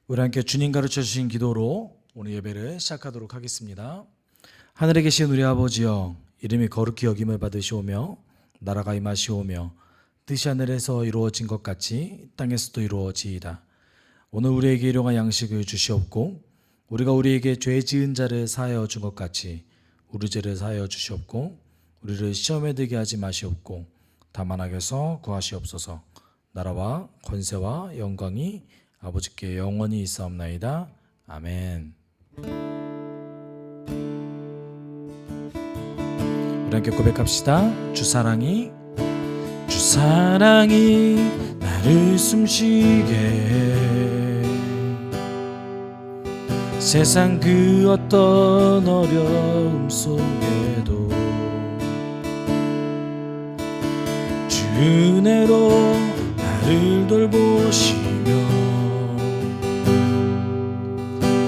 우리 함께 주님 가르쳐 주신 기도로 오늘 예배를 시작하도록 하겠습니다. 하늘에 계신 우리 아버지여, 이름이 거룩히 여김을 받으시오며 나라가 임하시오며 뜻이 하늘에서 이루어진 것 같이 땅에서도 이루어지이다. 오늘 우리에게 일용할 양식을 주시옵고 우리가 우리에게 죄 지은 자를 사하여 준 것 같이 우리 죄를 사하여 주시옵고 우리를 시험에 들게 하지 마시옵고 다만 악에서 구하시옵소서. 나라와 권세와 영광이 아버지께 영원히 있사옵나이다. 아멘. 우리 함께 고백합시다. 주 사랑이 나를 숨쉬게 해. 세상 그 어떤 어려움 속에도 주 은혜로 나를 돌보시며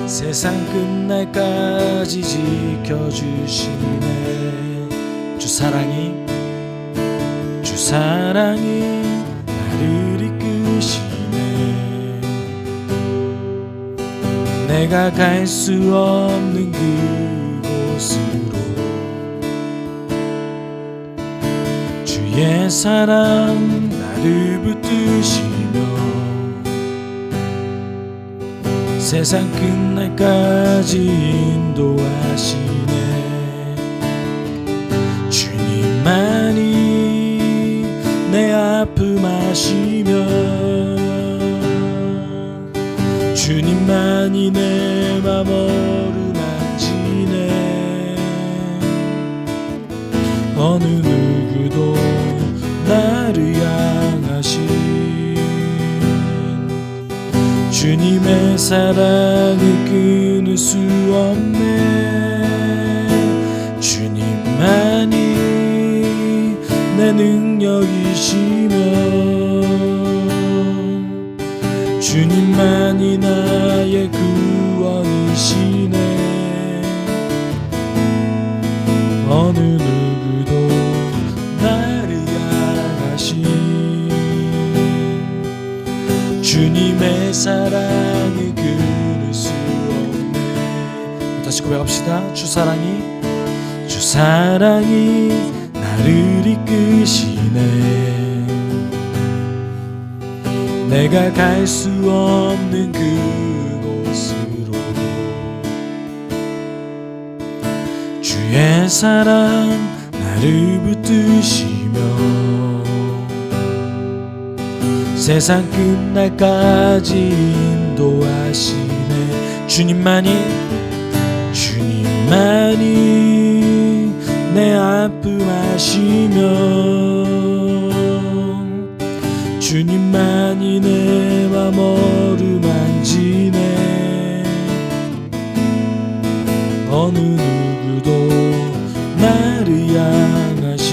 세상 끝날까지 지켜주시네. 주 사랑이 나를 이끄시네. 내가 갈 수 없는 그곳으로 주의 사랑 나를 붙드시며 세상 끝날까지 인도하시네. 주님만이 내 아픔 아시며 주님만이 내 맘 어루만지네. 어느 누구도 나를 향하신 주님의 사랑을 끊을 수 없네. 주님만이 내 능력이시며 주님만이 나의 구원이시네. 어느 누구도 나를 향하신 주님의 사랑을 끊을 수 없네. 다시 고백합시다. 주 사랑이 나를 이끄시네. 내가 갈 수 없는 그곳으로 주의 사랑 나를 붙드시며 세상 끝날까지 인도하시네. 주님만이 내 아픔 아시며 주님만이 내 맘 어루만지네. 어느 누구도 나를 향하신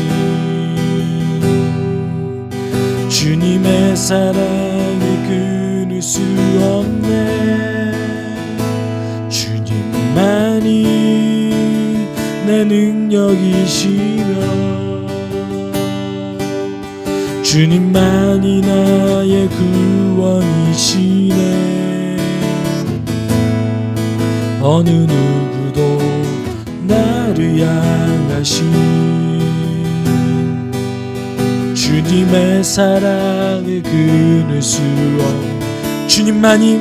주님의 사랑을 끊을 수 없네. 주님만이 내 능력이시며 주님만이 나의 구원이시네. 어느 누구도 나를 향하신 주님의 사랑을 끊을 수 없는 주님만이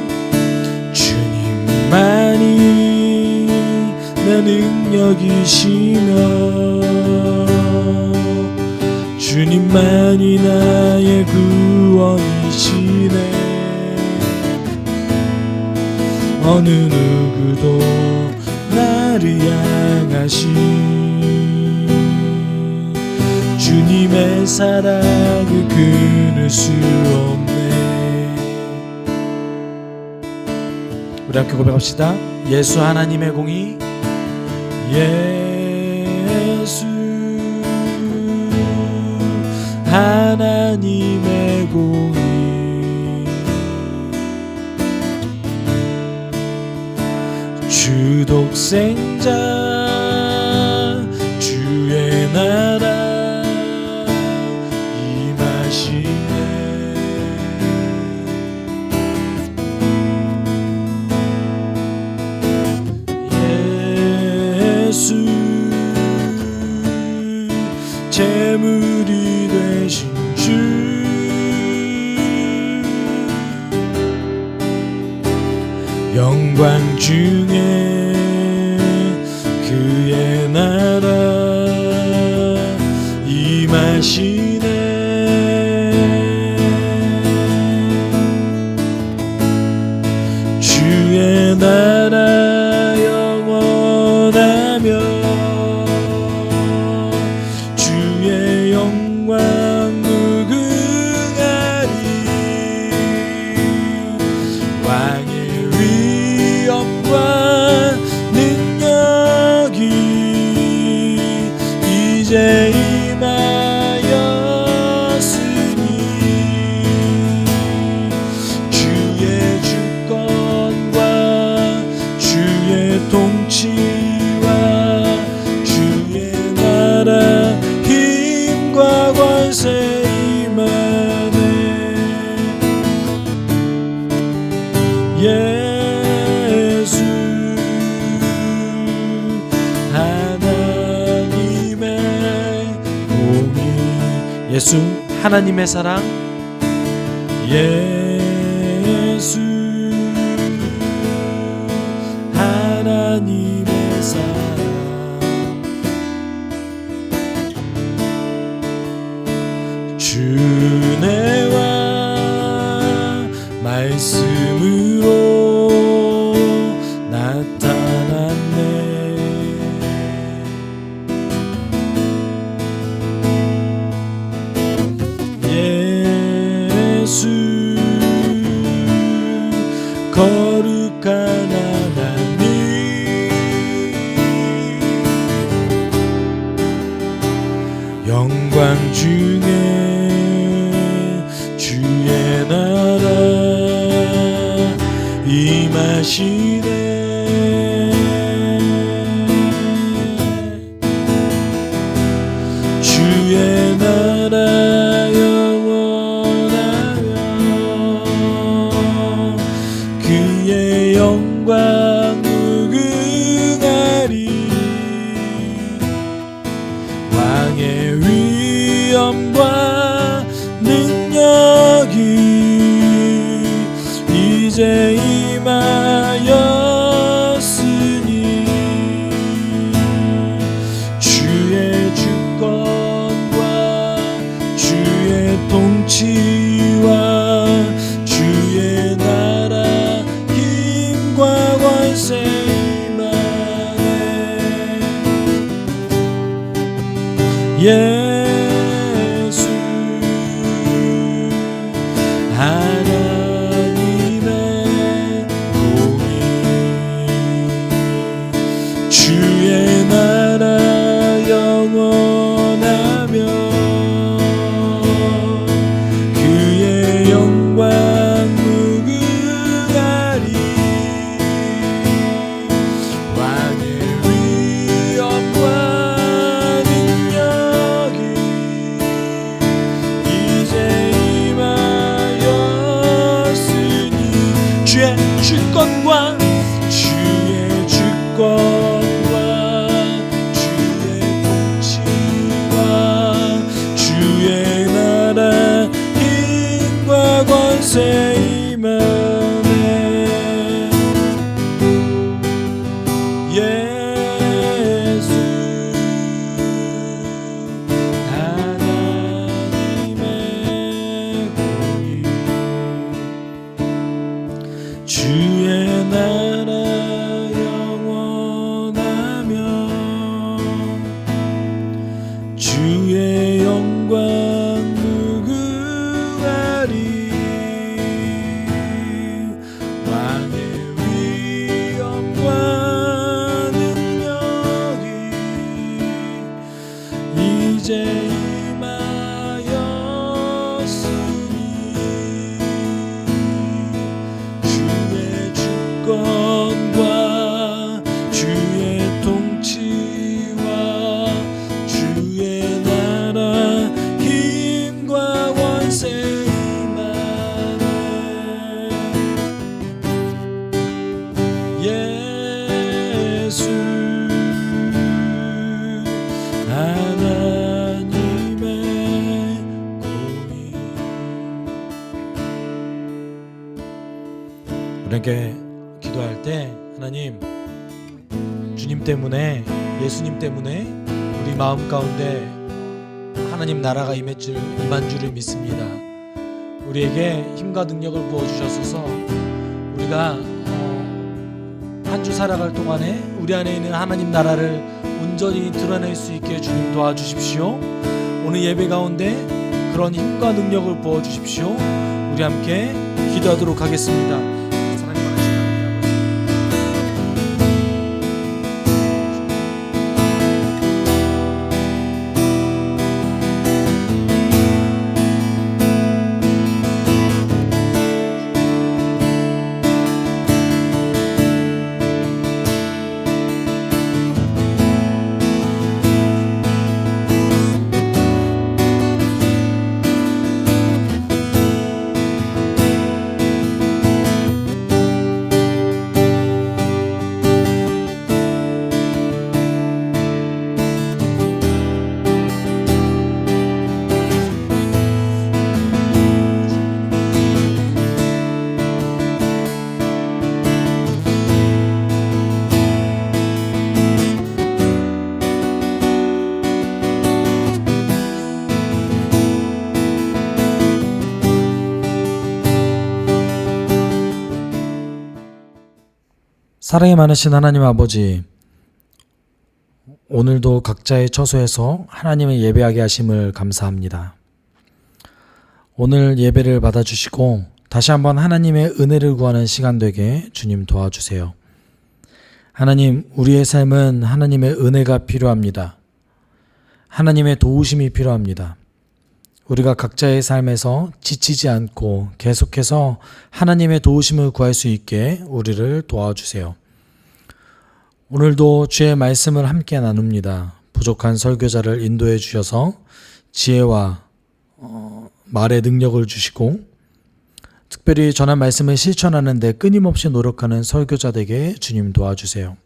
내 능력이시며 주님만이 나의 구원이시네. 어느 누구도 나를 향하신 주님의 사랑을 끊을 수 없네. 우리 함께 고백합시다. 예수 하나님의 공의 예수 하나님의 공의 주 독생자 주의 나라 임하시네. 영광 중에 그의 나라 임하시네. 주의 나라 영원하며 주의 영광 무궁하리. 왕의 위엄과 능력이 이제 임하였으니 주의 주권과 주의 통치와 주의 나라 힘과 권세 임하네. 예수 하나님의 공의. 예수 하나님의 사랑. 예수 하나님의 사랑. 주내와 말씀으로 나타났네. 예수 거룩한 하나님. 영광 중에 주의 나라 임하시네. 주의 나라 영원하며 그의 영광 무궁하리. 왕의 위엄과 능력이 이제 임하였으니 주의 주권과 주의 통치와 주의 나라 힘과 권세 임하네. 예수 하나님의 공의. 주의 나라 영원하며 그의 영광 무궁하리. 왕의 위엄과 능력이 이제 임하였으니 주의 주권과 주의 주권과 주의 통치와 주의 나라 힘과 권세 임하네. 예수 하나님의 공의. 주의 나라 영원하며 주의 영광 무궁하리. 왕의 위엄과 능력이 이제 임하였으니 주의 주권과 주의 통치와 주의 나라 힘과 권세 임하네. 예수 하나님의 공의. 우리에게 기도할 때 하나님, 주님 때문에, 예수님 때문에 우리 마음 가운데 하나님 나라가 임한 줄을 믿습니다. 우리에게 힘과 능력을 부어주셔서 우리가 한 주 살아갈 동안에 우리 안에 있는 하나님 나라를 온전히 드러낼 수 있게 주님 도와주십시오. 오늘 예배 가운데 그런 힘과 능력을 부어주십시오. 우리 함께 기도하도록 하겠습니다. 사랑이 많으신 사랑이 많으신 하나님 아버지, 오늘도 각자의 처소에서 하나님을 예배하게 하심을 감사합니다. 오늘 예배를 받아주시고 다시 한번 하나님의 은혜를 구하는 시간 되게 주님 도와주세요. 하나님, 우리의 삶은 하나님의 은혜가 필요합니다. 하나님의 도우심이 필요합니다. 우리가 각자의 삶에서 지치지 않고 계속해서 하나님의 도우심을 구할 수 있게 우리를 도와주세요. 오늘도 주의 말씀을 함께 나눕니다. 부족한 설교자를 인도해 주셔서 지혜와 말의 능력을 주시고 특별히 전한 말씀을 실천하는 데 끊임없이 노력하는 설교자들에게 주님 도와주세요.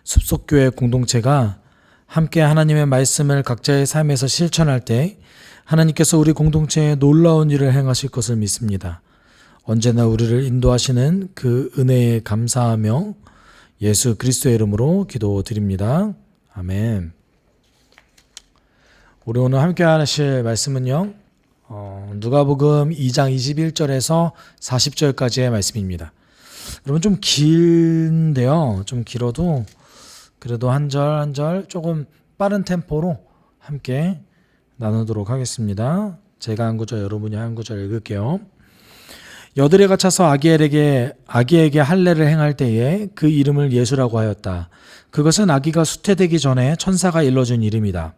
숲속교회 공동체가 함께 하나님의 말씀을 각자의 삶에서 실천할 때 하나님께서 우리 공동체에 놀라운 일을 행하실 것을 믿습니다. 언제나 우리를 인도하시는 그 은혜에 감사하며 예수 그리스도의 이름으로 기도드립니다. 아멘. 우리 오늘 함께 하실 말씀은요, 누가복음 2장 21절에서 40절까지의 말씀입니다. 여러분 좀 긴데요, 좀 길어도 그래도 한 절 한 절 조금 빠른 템포로 함께 나누도록 하겠습니다. 제가 한 구절, 여러분이 한 구절 읽을게요. 여드레가 차서 아기에게 할례를 행할 때에 그 이름을 예수라고 하였다. 그것은 아기가 수태되기 전에 천사가 일러준 이름이다.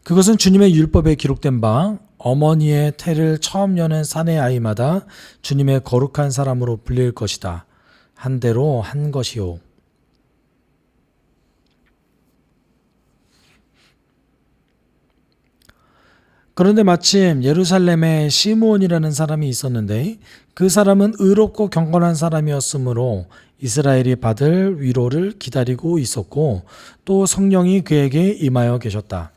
그것은 주님의 율법에 기록된 바 어머니의 태를 처음 여는 사내 아이마다 주님의 거룩한 사람으로 불릴 것이다. 한 대로 한 것이요. 그런데 마침 예루살렘에 시므온이라는 사람이 있었는데 그 사람은 의롭고 경건한 사람이었으므로 이스라엘이 받을 위로를 기다리고 있었고 또 성령이 그에게 임하여 계셨다.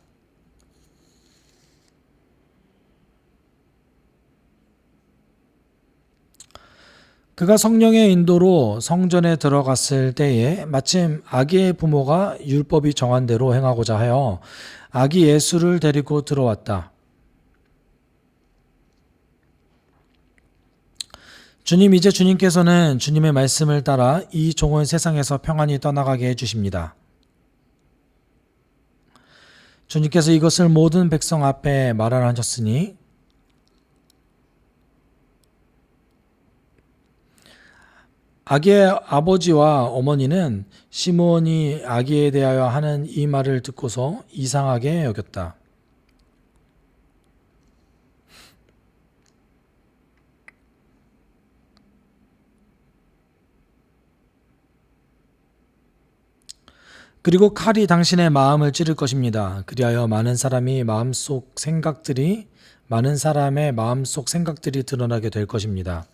그가 성령의 인도로 성전에 들어갔을 때에 마침 아기의 부모가 율법이 정한 대로 행하고자 하여 아기 예수를 데리고 들어왔다. 주님, 이제 주님께서는 주님의 말씀을 따라 이 종을 세상에서 평안히 떠나가게 해주십니다. 주님께서 이것을 모든 백성 앞에 말하라 하셨으니 아기의 아버지와 어머니는 시므온이 아기에 대하여 하는 이 말을 듣고서 이상하게 여겼다. 그리고 칼이 당신의 마음을 찌를 것입니다. 그리하여 많은 사람의 마음속 생각들이 드러나게 될 것입니다.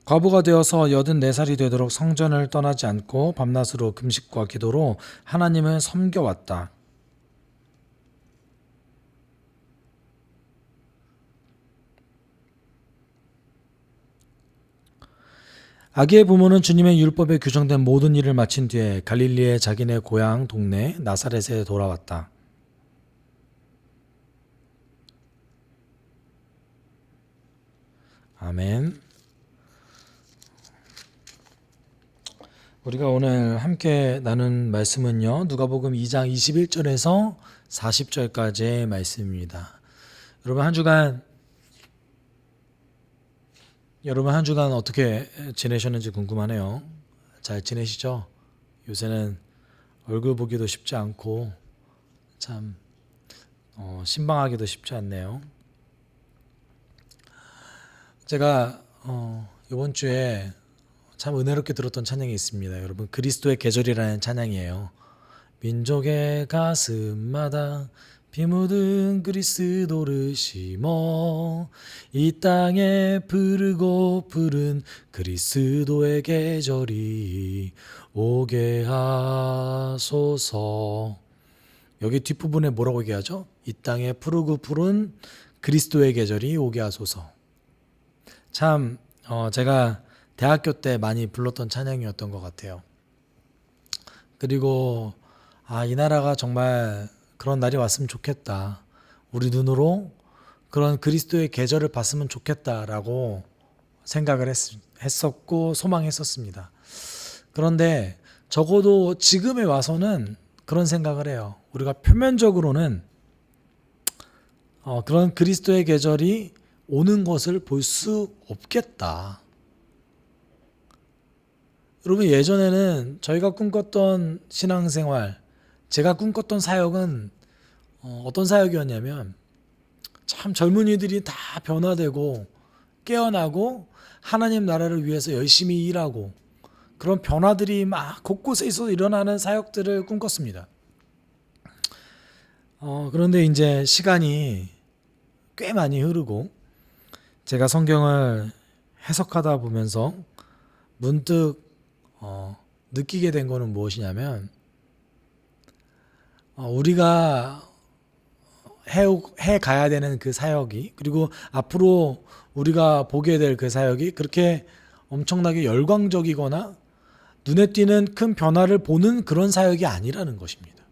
과부가 되어서 84살이 되도록 성전을 떠나지 않고 밤낮으로 금식과 기도로 하나님을 섬겨왔다. 아기의 부모는 주님의 율법에 규정된 모든 일을 마친 뒤에 갈릴리의 자기네 고향 동네 나사렛에 돌아왔다. 아멘. 우리가 오늘 함께 나눈 말씀은요, 누가복음 2장 21절에서 40절까지의 말씀입니다. 여러분 한 주간 어떻게 지내셨는지 궁금하네요. 잘 지내시죠? 요새는 얼굴 보기도 쉽지 않고 참 신방하기도 쉽지 않네요. 제가 이번 주에 참 은혜롭게 들었던 찬양이 있습니다. 여러분, 그리스도의 계절이라는 찬양이에요. 민족의 가슴마다 피 묻은 그리스도를 심어 이 땅에 부르고 부른 그리스도의 계절이 오게 하소서. 여기 뒷부분에 뭐라고 얘기하죠? 이 땅에 부르고 부른 그리스도의 계절이 오게 하소서. 참 제가 대학교 때 많이 불렀던 찬양이었던 것 같아요. 그리고 이 나라가 정말 그런 날이 왔으면 좋겠다. 우리 눈으로 그런 그리스도의 계절을 봤으면 좋겠다라고 생각을 했었고 소망했었습니다. 그런데 적어도 지금에 와서는 그런 생각을 해요. 우리가 표면적으로는 그런 그리스도의 계절이 오는 것을 볼 수 없겠다. 여러분, 예전에는 저희가 꿈꿨던 신앙생활, 제가 꿈꿨던 사역은 어떤 사역이었냐면 참 젊은이들이 다 변화되고 깨어나고 하나님 나라를 위해서 열심히 일하고 그런 변화들이 막 곳곳에 있어 일어나는 사역들을 꿈꿨습니다. 그런데 이제 시간이 꽤 많이 흐르고 제가 성경을 해석하다 보면서 문득 느끼게 된 거는 무엇이냐면 우리가 해 가야 되는 그 사역이, 그리고 앞으로 우리가 보게 될 그 사역이 그렇게 엄청나게 열광적이거나 눈에 띄는 큰 변화를 보는 그런 사역이 아니라는 것입니다.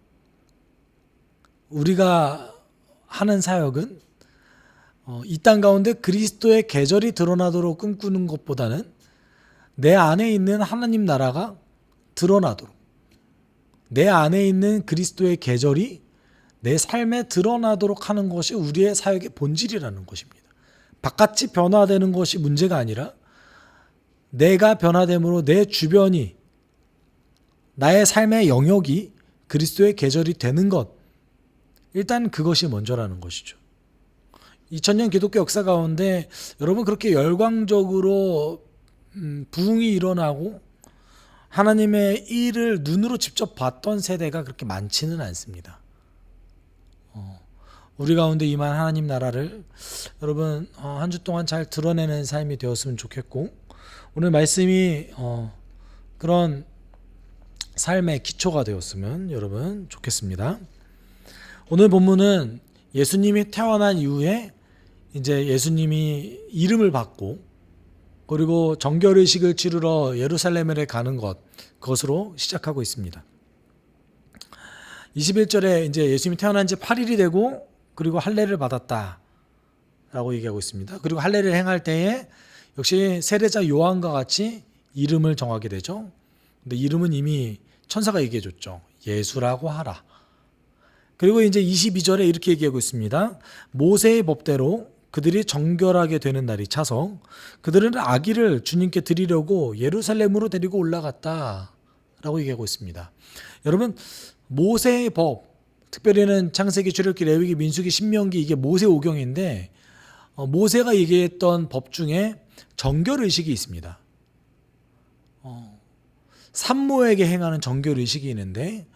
우리가 하는 사역은 이 땅 가운데 그리스도의 계절이 드러나도록 꿈꾸는 것보다는 내 안에 있는 하나님 나라가 드러나도록, 내 안에 있는 그리스도의 계절이 내 삶에 드러나도록 하는 것이 우리의 사역의 본질이라는 것입니다. 바깥이 변화되는 것이 문제가 아니라 내가 변화됨으로 내 주변이, 나의 삶의 영역이 그리스도의 계절이 되는 것, 일단 그것이 먼저라는 것이죠. 2000년 기독교 역사 가운데 여러분 그렇게 열광적으로 부흥이 일어나고 하나님의 일을 눈으로 직접 봤던 세대가 그렇게 많지는 않습니다. 우리 가운데 임한 하나님 나라를 여러분 한 주 동안 잘 드러내는 삶이 되었으면 좋겠고, 오늘 말씀이 그런 삶의 기초가 되었으면 여러분 좋겠습니다. 오늘 본문은 예수님이 태어난 이후에 이제 예수님이 이름을 받고 그리고 정결의식을 치르러 예루살렘에 가는 그것으로 시작하고 있습니다. 21절에 이제 예수님이 태어난 지 8일이 되고 그리고 할례를 받았다라고 얘기하고 있습니다. 그리고 할례를 행할 때에 역시 세례자 요한과 같이 이름을 정하게 되죠. 근데 이름은 이미 천사가 얘기해 줬죠. 예수라고 하라. 그리고 이제 22절에 이렇게 얘기하고 있습니다. 모세의 법대로 그들이 정결하게 되는 날이 차서 그들은 아기를 주님께 드리려고 예루살렘으로 데리고 올라갔다라고 얘기하고 있습니다. 여러분, 모세의 법, 특별히는 창세기, 출애굽기, 레위기, 민수기, 신명기, 이게 모세 오경인데 모세가 얘기했던 법 중에 정결의식이 있습니다. 산모에게 행하는 정결의식이 있는데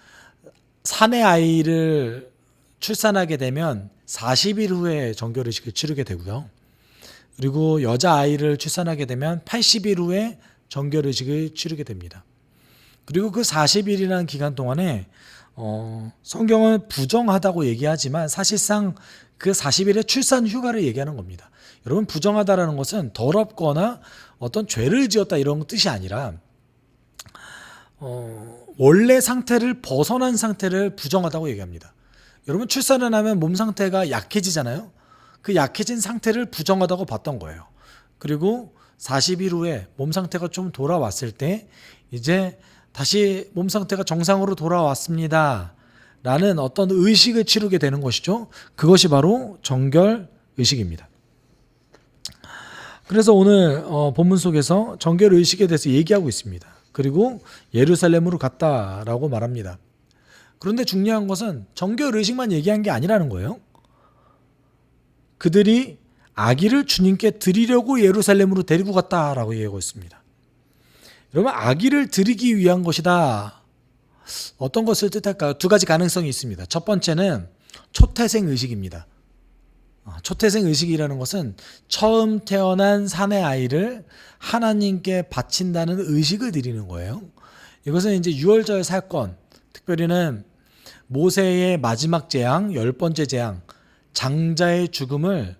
사내 아이를 출산하게 되면 40일 후에 정결의식을 치르게 되고요. 그리고 여자아이를 출산하게 되면 80일 후에 정결의식을 치르게 됩니다. 그리고 그 40일이라는 기간 동안에 성경은 부정하다고 얘기하지만 사실상 그 40일의 출산 휴가를 얘기하는 겁니다. 여러분, 부정하다라는 것은 더럽거나 어떤 죄를 지었다 이런 뜻이 아니라 원래 상태를 벗어난 상태를 부정하다고 얘기합니다. 여러분, 출산을 하면 몸 상태가 약해지잖아요. 그 약해진 상태를 부정하다고 봤던 거예요. 그리고 40일 후에 몸 상태가 좀 돌아왔을 때 이제 다시 몸 상태가 정상으로 돌아왔습니다 라는 어떤 의식을 치르게 되는 것이죠. 그것이 바로 정결 의식입니다. 그래서 오늘 본문 속에서 정결 의식에 대해서 얘기하고 있습니다. 그리고 예루살렘으로 갔다라고 말합니다. 그런데 중요한 것은 정결 의식만 얘기한 게 아니라는 거예요. 그들이 아기를 주님께 드리려고 예루살렘으로 데리고 갔다라고 얘기하고 있습니다. 여러분, 아기를 드리기 위한 것이다. 어떤 것을 뜻할까요? 두 가지 가능성이 있습니다. 첫 번째는 초태생 의식입니다. 초태생 의식이라는 것은 처음 태어난 사내 아이를 하나님께 바친다는 의식을 드리는 거예요. 이것은 이제 유월절 사건, 특별히는 모세의 마지막 재앙, 10번째 재앙, 장자의 죽음을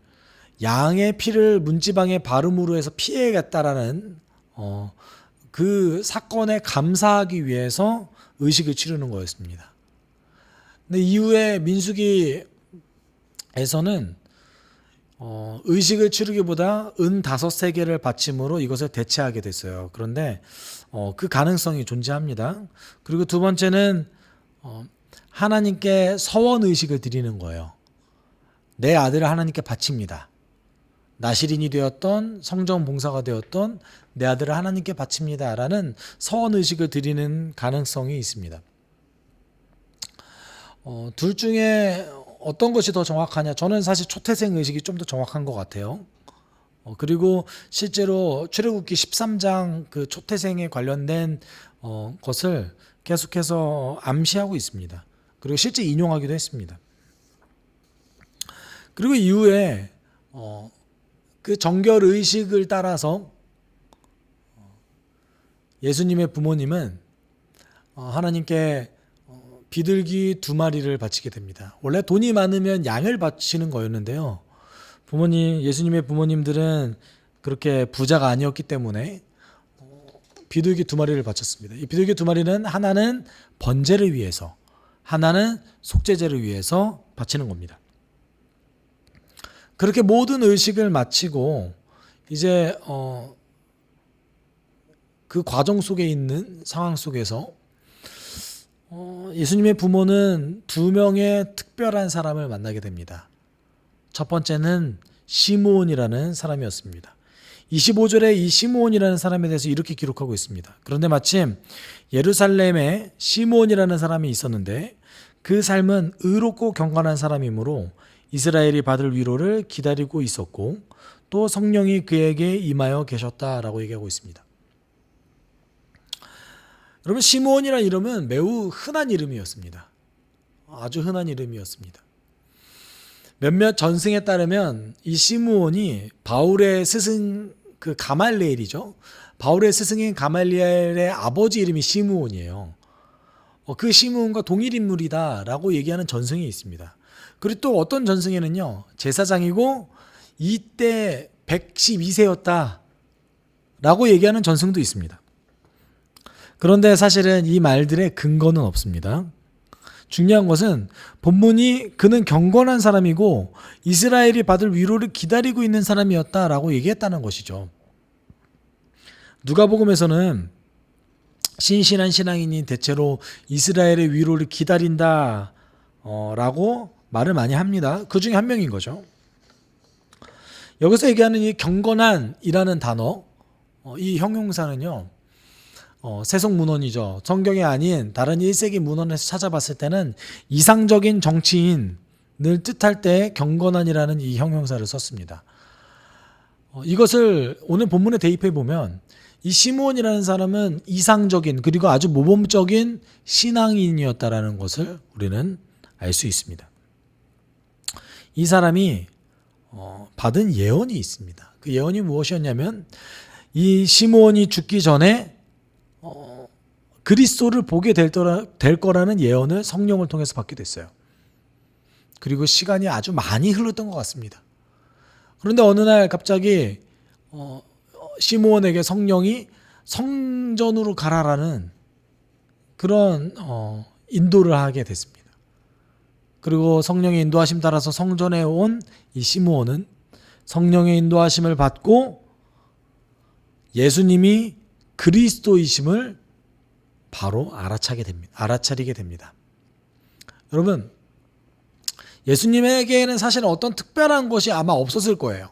양의 피를 문지방에 바름으로 해서 피해야겠다라는 그 사건에 감사하기 위해서 의식을 치르는 거였습니다. 근데 이후에 민수기에서는 의식을 치르기보다 은 5세겔을 바침으로 이것을 대체하게 됐어요. 그런데 그 가능성이 존재합니다. 그리고 두 번째는 하나님께 서원 의식을 드리는 거예요. 내 아들을 하나님께 바칩니다. 나시린이 되었던 성전 봉사가 되었던 내 아들을 하나님께 바칩니다 라는 서원 의식을 드리는 가능성이 있습니다. 둘 중에 어떤 것이 더 정확하냐? 저는 사실 초태생 의식이 좀 더 정확한 것 같아요. 그리고 실제로 출애굽기 13장 그 초태생에 관련된 것을 계속해서 암시하고 있습니다. 그리고 실제 인용하기도 했습니다. 그리고 이후에 그 정결 의식을 따라서 예수님의 부모님은 하나님께 비둘기 2마리를 바치게 됩니다. 원래 돈이 많으면 양을 바치는 거였는데요. 예수님의 부모님들은 그렇게 부자가 아니었기 때문에 비둘기 2마리를 바쳤습니다. 이 비둘기 2마리는 하나는 번제를 위해서, 하나는 속죄제를 위해서 바치는 겁니다. 그렇게 모든 의식을 마치고 이제 그 과정 속에 있는 상황 속에서 예수님의 부모는 2명의 특별한 사람을 만나게 됩니다. 첫 번째는 시므온이라는 사람이었습니다. 25절에 이 시므온이라는 사람에 대해서 이렇게 기록하고 있습니다. 그런데 마침 예루살렘에 시므온이라는 사람이 있었는데 그 삶은 의롭고 경건한 사람이므로 이스라엘이 받을 위로를 기다리고 있었고 또 성령이 그에게 임하여 계셨다라고 얘기하고 있습니다. 여러분, 시므온이라는 이름은 매우 흔한 이름이었습니다. 아주 흔한 이름이었습니다. 몇몇 전승에 따르면 이 시므온이 바울의 스승 그 가말리엘이죠. 바울의 스승인 가말리엘의 아버지 이름이 시므온이에요. 그 시므온과 동일 인물이다라고 얘기하는 전승이 있습니다. 그리고 또 어떤 전승에는요, 제사장이고 이때 112세였다라고 얘기하는 전승도 있습니다. 그런데 사실은 이 말들의 근거는 없습니다. 중요한 것은 본문이 그는 경건한 사람이고 이스라엘이 받을 위로를 기다리고 있는 사람이었다라고 얘기했다는 것이죠. 누가복음에서는 신실한 신앙인이 대체로 이스라엘의 위로를 기다린다 라고 말을 많이 합니다. 그 중에 한 명인 거죠. 여기서 얘기하는 이 경건한이라는 단어, 이 형용사는요, 세속 문헌이죠. 성경이 아닌 다른 1세기 문헌에서 찾아봤을 때는 이상적인 정치인을 뜻할 때 경건한이라는 이 형용사를 썼습니다. 이것을 오늘 본문에 대입해 보면 이 시므온이라는 사람은 이상적인 그리고 아주 모범적인 신앙인이었다라는 것을 우리는 알 수 있습니다. 이 사람이 받은 예언이 있습니다. 그 예언이 무엇이었냐면 이 시므온이 죽기 전에 그리스도를 보게 될 거라는 예언을 성령을 통해서 받게 됐어요. 그리고 시간이 아주 많이 흘렀던 것 같습니다. 그런데 어느 날 갑자기 시므온에게 성령이 성전으로 가라라는 그런 인도를 하게 됐습니다. 그리고 성령의 인도하심 따라서 성전에 온 이 시므온은 성령의 인도하심을 받고 예수님이 그리스도이심을 바로 알아차리게 됩니다. 여러분, 예수님에게는 사실 어떤 특별한 것이 아마 없었을 거예요.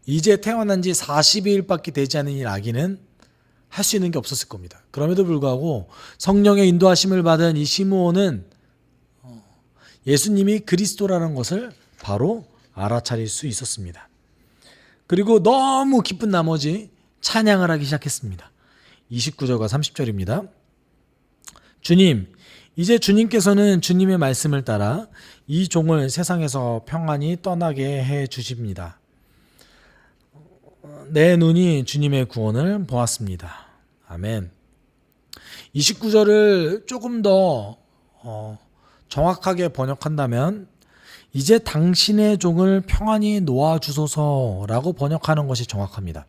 이제 태어난 지 40일밖에 되지 않은 이 아기는 할 수 있는 게 없었을 겁니다. 그럼에도 불구하고 성령의 인도하심을 받은 이 시므온은 예수님이 그리스도라는 것을 바로 알아차릴 수 있었습니다. 그리고 너무 기쁜 나머지 찬양을 하기 시작했습니다. 29절과 30절입니다. 주님, 이제 주님께서는 주님의 말씀을 따라 이 종을 세상에서 평안히 떠나게 해 주십니다. 내 눈이 주님의 구원을 보았습니다. 아멘. 29절을 조금 더 정확하게 번역한다면 이제 당신의 종을 평안히 놓아주소서라고 번역하는 것이 정확합니다.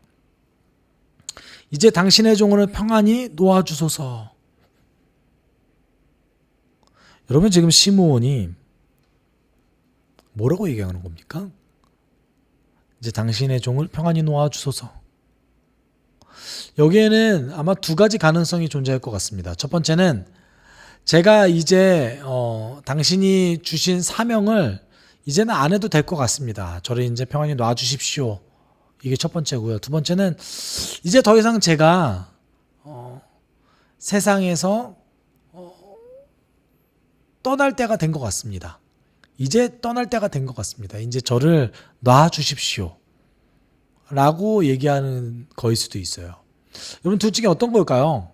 이제 당신의 종을 평안히 놓아주소서. 여러분, 지금 시므온이 뭐라고 얘기하는 겁니까? 이제 당신의 종을 평안히 놓아주소서. 여기에는 아마 두 가지 가능성이 존재할 것 같습니다. 첫 번째는 제가 이제 당신이 주신 사명을 이제는 안 해도 될 것 같습니다. 저를 이제 평안히 놔주십시오. 이게 첫 번째고요. 두 번째는 이제 더 이상 제가 세상에서 떠날 때가 된 것 같습니다. 이제 떠날 때가 된 것 같습니다. 이제 저를 놔주십시오. 라고 얘기하는 거일 수도 있어요. 여러분, 둘 중에 어떤 걸까요?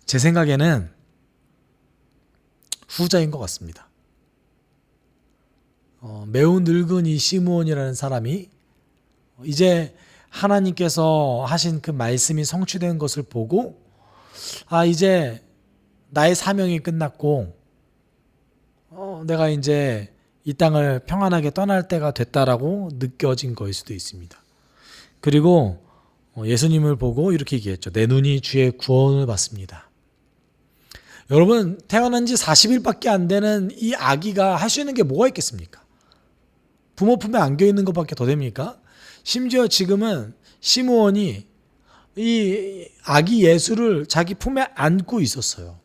제 생각에는 후자인 것 같습니다. 매우 늙은 이 시므온이라는 사람이 이제 하나님께서 하신 그 말씀이 성취된 것을 보고 이제 나의 사명이 끝났고 내가 이제 이 땅을 평안하게 떠날 때가 됐다라고 느껴진 거일 수도 있습니다. 그리고 예수님을 보고 이렇게 얘기했죠. 내 눈이 주의 구원을 받습니다. 여러분, 태어난 지 40일밖에 안 되는 이 아기가 할 수 있는 게 뭐가 있겠습니까? 부모 품에 안겨 있는 것밖에 더 됩니까? 심지어 지금은 시므온이 이 아기 예수를 자기 품에 안고 있었어요.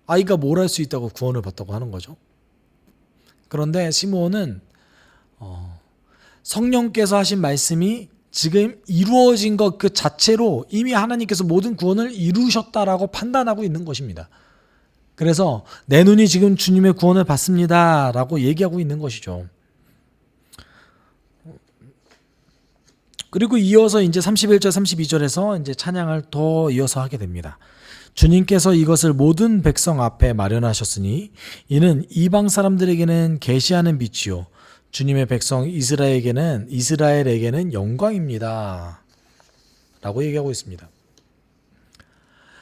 아이가 뭘 할 수 있다고 구원을 받다고 하는 거죠. 그런데 시므온은 성령께서 하신 말씀이 지금 이루어진 것 그 자체로 이미 하나님께서 모든 구원을 이루셨다라고 판단하고 있는 것입니다. 그래서 내 눈이 지금 주님의 구원을 받습니다 라고 얘기하고 있는 것이죠. 그리고 이어서 이제 31절 32절에서 이제 찬양을 더 이어서 하게 됩니다. 주님께서 이것을 모든 백성 앞에 마련하셨으니 이는 이방 사람들에게는 계시하는 빛이요 주님의 백성 이스라엘에게는 영광입니다 라고 얘기하고 있습니다.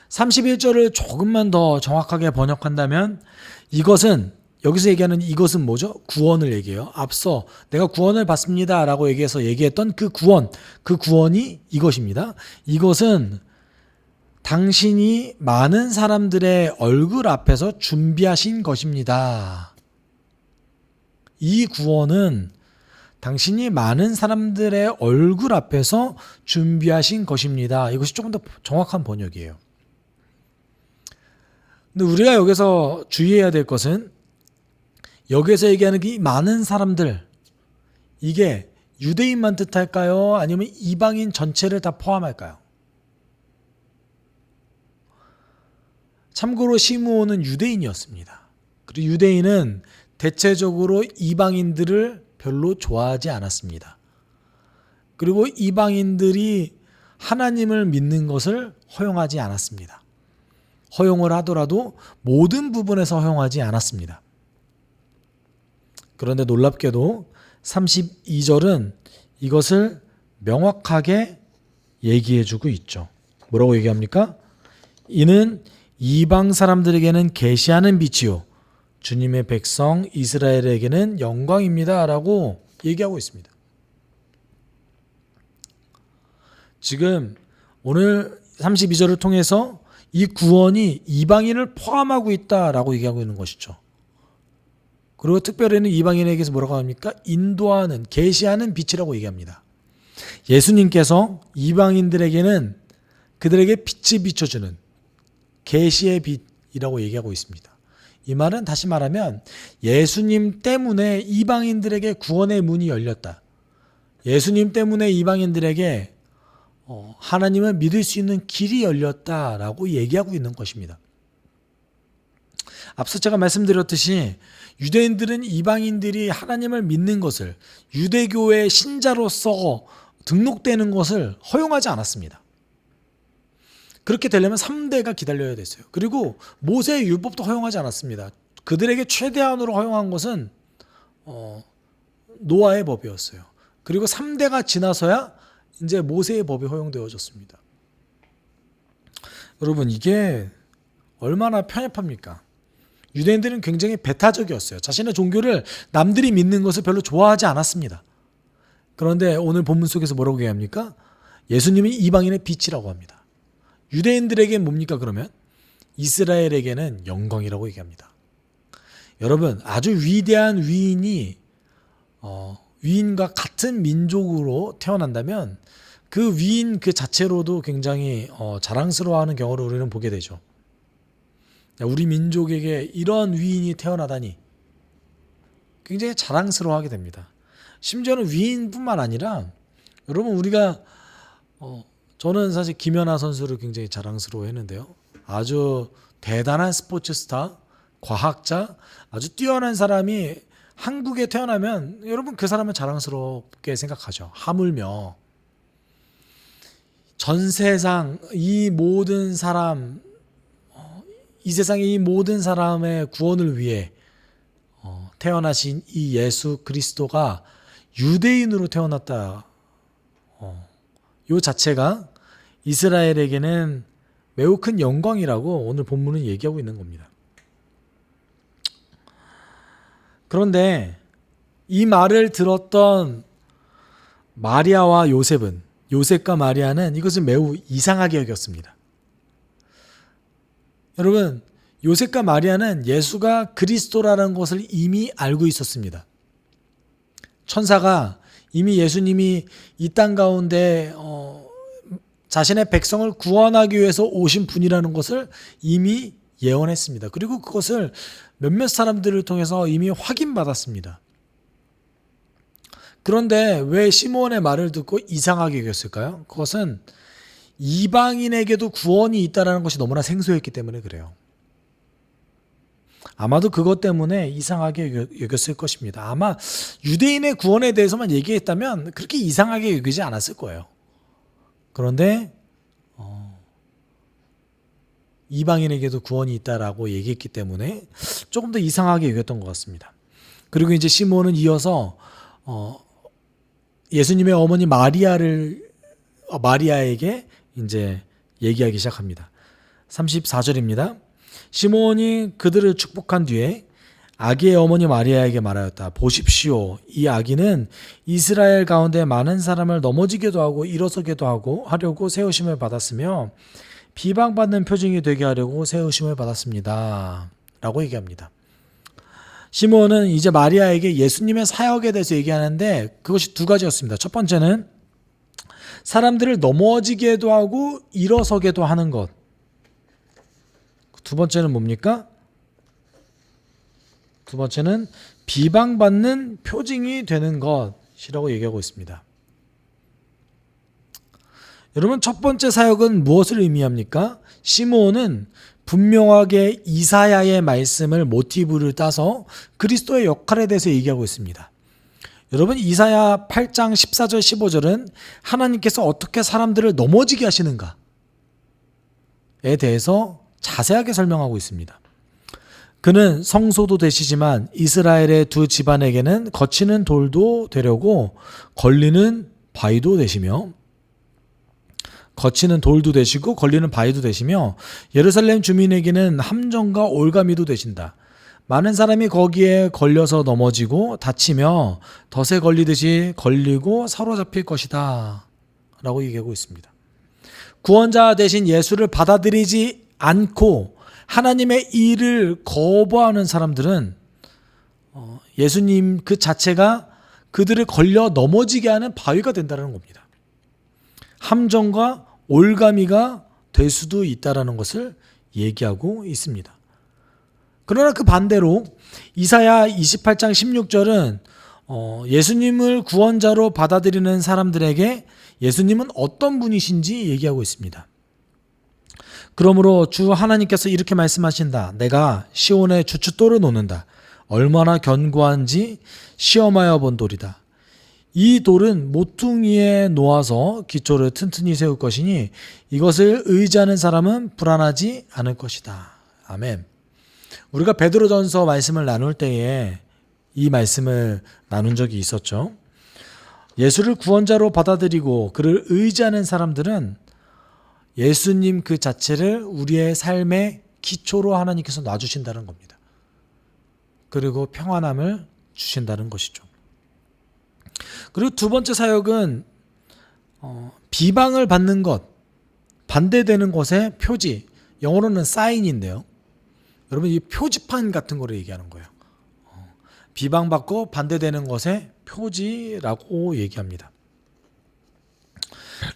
31절을 조금만 더 정확하게 번역한다면 이것은, 여기서 얘기하는 이것은 뭐죠? 구원을 얘기해요. 앞서 내가 구원을 받습니다 라고 얘기했던 그 구원이 이것입니다. 이것은 당신이 많은 사람들의 얼굴 앞에서 준비하신 것입니다. 이 구원은 당신이 많은 사람들의 얼굴 앞에서 준비하신 것입니다. 이것이 조금 더 정확한 번역이에요. 근데 우리가 여기서 주의해야 될 것은 여기서 얘기하는 이 많은 사람들, 이게 유대인만 뜻할까요? 아니면 이방인 전체를 다 포함할까요? 참고로 시므온은 유대인이었습니다. 그리고 유대인은 대체적으로 이방인들을 별로 좋아하지 않았습니다. 그리고 이방인들이 하나님을 믿는 것을 허용하지 않았습니다. 허용을 하더라도 모든 부분에서 허용하지 않았습니다. 그런데 놀랍게도 32절은 이것을 명확하게 얘기해주고 있죠. 뭐라고 얘기합니까? 이는 이방 사람들에게는 계시하는 빛이요 주님의 백성 이스라엘에게는 영광입니다 라고 얘기하고 있습니다. 지금 오늘 32절을 통해서 이 구원이 이방인을 포함하고 있다라고 얘기하고 있는 것이죠. 그리고 특별히는 이방인에게서 뭐라고 합니까? 인도하는, 계시하는 빛이라고 얘기합니다. 예수님께서 이방인들에게는 그들에게 빛을 비춰주는 계시의 빛이라고 얘기하고 있습니다. 이 말은 다시 말하면 예수님 때문에 이방인들에게 구원의 문이 열렸다. 예수님 때문에 이방인들에게 하나님을 믿을 수 있는 길이 열렸다라고 얘기하고 있는 것입니다. 앞서 제가 말씀드렸듯이 유대인들은 이방인들이 하나님을 믿는 것을 유대교의 신자로서 등록되는 것을 허용하지 않았습니다. 그렇게 되려면 3대가 기다려야 됐어요. 그리고 모세의 율법도 허용하지 않았습니다. 그들에게 최대한으로 허용한 것은 노아의 법이었어요. 그리고 3대가 지나서야 이제 모세의 법이 허용되어졌습니다. 여러분, 이게 얼마나 편협합니까? 유대인들은 굉장히 배타적이었어요. 자신의 종교를 남들이 믿는 것을 별로 좋아하지 않았습니다. 그런데 오늘 본문 속에서 뭐라고 얘기합니까? 예수님이 이방인의 빛이라고 합니다. 유대인들에게는 뭡니까 그러면? 이스라엘에게는 영광이라고 얘기합니다. 여러분, 아주 위대한 위인이 위인과 같은 민족으로 태어난다면 그 위인 그 자체로도 굉장히 자랑스러워하는 경우를 우리는 보게 되죠. 우리 민족에게 이런 위인이 태어나다니 굉장히 자랑스러워하게 됩니다. 심지어는 위인뿐만 아니라 여러분, 우리가 저는 사실 김연아 선수를 굉장히 자랑스러워했는데요. 아주 대단한 스포츠 스타, 과학자, 아주 뛰어난 사람이 한국에 태어나면 여러분 그 사람은 자랑스럽게 생각하죠. 하물며 전 세상 이 모든 사람, 이 세상의 이 모든 사람의 구원을 위해 태어나신 이 예수 그리스도가 유대인으로 태어났다. 이 자체가 이스라엘에게는 매우 큰 영광이라고 오늘 본문은 얘기하고 있는 겁니다. 그런데 이 말을 들었던 마리아와 요셉과 마리아는 이것을 매우 이상하게 여겼습니다. 여러분, 요셉과 마리아는 예수가 그리스도라는 것을 이미 알고 있었습니다. 천사가 이미 예수님이 이 땅 가운데 자신의 백성을 구원하기 위해서 오신 분이라는 것을 이미 예언했습니다. 그리고 그것을 몇몇 사람들을 통해서 이미 확인받았습니다. 그런데 왜 시므온의 말을 듣고 이상하게 여겼을까요? 그것은 이방인에게도 구원이 있다는 것이 너무나 생소했기 때문에 그래요. 아마도 그것 때문에 이상하게 여겼을 것입니다. 아마 유대인의 구원에 대해서만 얘기했다면 그렇게 이상하게 여기지 않았을 거예요. 그런데 이방인에게도 구원이 있다라고 얘기했기 때문에 조금 더 이상하게 여겼던 것 같습니다. 그리고 이제 시므온은 이어서 예수님의 어머니 마리아에게 이제 얘기하기 시작합니다. 34절입니다. 시므온이 그들을 축복한 뒤에 아기의 어머니 마리아에게 말하였다. 보십시오. 이 아기는 이스라엘 가운데 많은 사람을 넘어지게도 하고 일어서게도 하려고 세우심을 받았으며 비방받는 표징이 되게 하려고 세우심을 받았습니다. 라고 얘기합니다. 시므온은 이제 마리아에게 예수님의 사역에 대해서 얘기하는데 그것이 두 가지였습니다. 첫 번째는 사람들을 넘어지게도 하고 일어서게도 하는 것. 두 번째는 뭡니까? 두 번째는 비방받는 표징이 되는 것이라고 얘기하고 있습니다. 여러분, 첫 번째 사역은 무엇을 의미합니까? 시므온은 분명하게 이사야의 말씀을 모티브를 따서 그리스도의 역할에 대해서 얘기하고 있습니다. 여러분, 이사야 8장 14절 15절은 하나님께서 어떻게 사람들을 넘어지게 하시는가에 대해서 자세하게 설명하고 있습니다. 그는 성소도 되시지만 이스라엘의 두 집안에게는 거치는 돌도 되려고 걸리는 바위도 되시며 거치는 돌도 되시고 걸리는 바위도 되시며 예루살렘 주민에게는 함정과 올가미도 되신다. 많은 사람이 거기에 걸려서 넘어지고 다치며 덫에 걸리듯이 걸리고 사로잡힐 것이다 라고 얘기하고 있습니다. 구원자 대신 예수를 받아들이지 않고 하나님의 일을 거부하는 사람들은 예수님 그 자체가 그들을 걸려 넘어지게 하는 바위가 된다는 겁니다. 함정과 올가미가 될 수도 있다는 것을 얘기하고 있습니다. 그러나 그 반대로 이사야 28장 16절은 예수님을 구원자로 받아들이는 사람들에게 예수님은 어떤 분이신지 얘기하고 있습니다. 그러므로 주 하나님께서 이렇게 말씀하신다. 내가 시온의 주춧돌을 놓는다. 얼마나 견고한지 시험하여 본 돌이다. 이 돌은 모퉁이에 놓아서 기초를 튼튼히 세울 것이니 이것을 의지하는 사람은 불안하지 않을 것이다. 아멘. 우리가 베드로전서 말씀을 나눌 때에 이 말씀을 나눈 적이 있었죠. 예수를 구원자로 받아들이고 그를 의지하는 사람들은 예수님 그 자체를 우리의 삶의 기초로 하나님께서 놔주신다는 겁니다. 그리고 평안함을 주신다는 것이죠. 그리고 두 번째 사역은 비방을 받는 것, 반대되는 것의 표지, 영어로는 사인인데요. 여러분 이 표지판 같은 거를 얘기하는 거예요. 비방받고 반대되는 것의 표지라고 얘기합니다.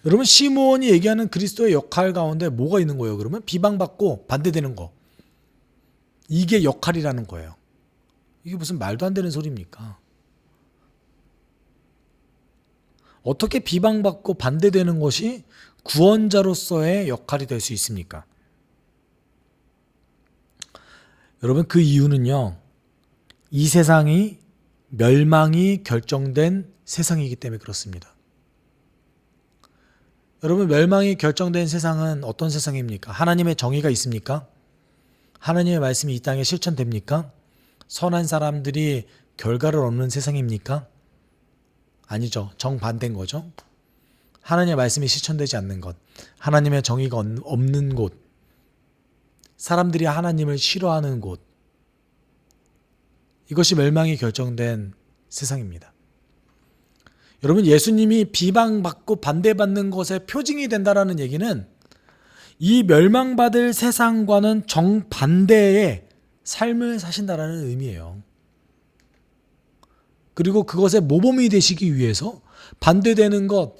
여러분 시므온이 얘기하는 그리스도의 역할 가운데 뭐가 있는 거예요? 그러면 비방받고 반대되는 거. 이게 역할이라는 거예요. 이게 무슨 말도 안 되는 소리입니까? 어떻게 비방받고 반대되는 것이 구원자로서의 역할이 될 수 있습니까? 여러분 그 이유는요. 이 세상이 멸망이 결정된 세상이기 때문에 그렇습니다. 여러분 멸망이 결정된 세상은 어떤 세상입니까? 하나님의 정의가 있습니까? 하나님의 말씀이 이 땅에 실천됩니까? 선한 사람들이 결과를 얻는 세상입니까? 아니죠. 정반대인 거죠. 하나님의 말씀이 실천되지 않는 것, 하나님의 정의가 없는 곳, 사람들이 하나님을 싫어하는 곳, 이것이 멸망이 결정된 세상입니다. 여러분 예수님이 비방받고 반대받는 것의 표징이 된다는 얘기는 이 멸망받을 세상과는 정반대의 삶을 사신다는 의미예요. 그리고 그것의 모범이 되시기 위해서 반대되는 것,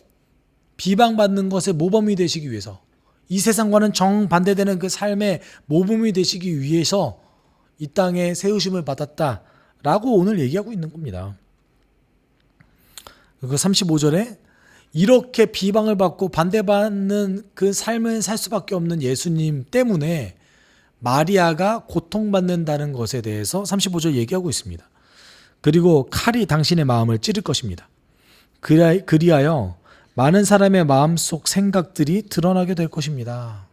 비방받는 것의 모범이 되시기 위해서 이 세상과는 정반대되는 그 삶의 모범이 되시기 위해서 이 땅에 세우심을 받았다라고 오늘 얘기하고 있는 겁니다. 그 35절에 이렇게 비방을 받고 반대받는 그 삶을 살 수밖에 없는 예수님 때문에 마리아가 고통받는다는 것에 대해서 35절 얘기하고 있습니다. 그리고 칼이 당신의 마음을 찌를 것입니다. 그리하여 많은 사람의 마음속 생각들이 드러나게 될 것입니다.